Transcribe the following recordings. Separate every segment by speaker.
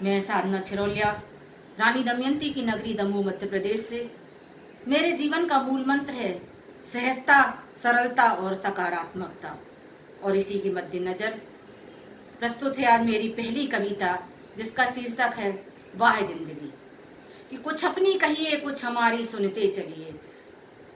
Speaker 1: मैं साधना छिरोलिया, रानी दमयंती की नगरी दमोह मध्य प्रदेश से। मेरे जीवन का मूल मंत्र है सहजता, सरलता और सकारात्मकता, और इसी के मद्देनजर प्रस्तुत है आज मेरी पहली कविता, जिसका शीर्षक है वाह जिंदगी। कि कुछ अपनी कहिए, कुछ हमारी सुनते चलिए,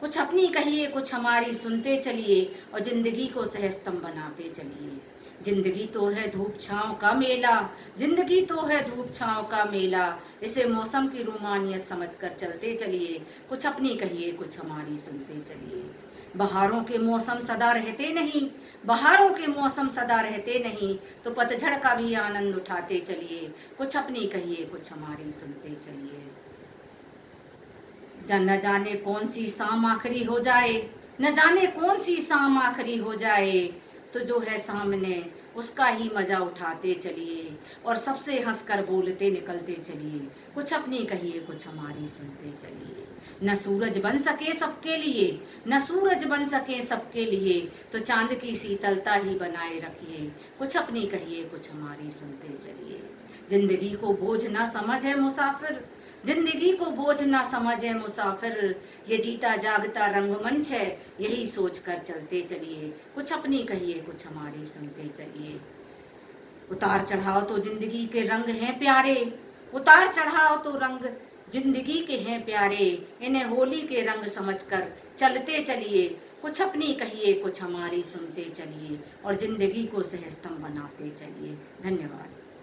Speaker 1: कुछ अपनी कहिए, कुछ हमारी सुनते चलिए, और जिंदगी को सहजतम बनाते चलिए। जिंदगी तो है धूप छांव का मेला, जिंदगी तो है धूप छांव का मेला, इसे मौसम की रूमानियत समझकर चलते चलिए। कुछ अपनी कहिए, कुछ हमारी सुनते चलिए। बहारों के मौसम सदा रहते नहीं, बहारों के मौसम सदा रहते नहीं, तो पतझड़ का भी आनंद उठाते चलिए। कुछ अपनी कहिए, कुछ हमारी सुनते चलिए। न जाने कौन सी शाम आखिरी हो जाए, न जाने कौन सी शाम आखिरी हो जाए, तो जो है सामने उसका ही मजा उठाते चलिए, और सबसे हंसकर बोलते निकलते चलिए। कुछ अपनी कहिए, कुछ हमारी सुनते चलिए। न सूरज बन सके सबके लिए, न सूरज बन सके सबके लिए, तो चांद की शीतलता ही बनाए रखिए। कुछ अपनी कहिए, कुछ हमारी सुनते चलिए। जिंदगी को बोझ ना समझ है मुसाफिर, जिंदगी को बोझ ना समझ है मुसाफिर, ये जीता जागता रंगमंच है, यही सोच कर चलते चलिए। कुछ अपनी कहिए, कुछ हमारी सुनते चलिए। उतार चढ़ाव तो जिंदगी के रंग हैं प्यारे, उतार चढ़ाव तो रंग जिंदगी के हैं प्यारे, इन्हें होली के रंग समझकर चलते चलिए। कुछ अपनी कहिए, कुछ हमारी सुनते चलिए, और जिंदगी को सहजतम बनाते चलिए। धन्यवाद।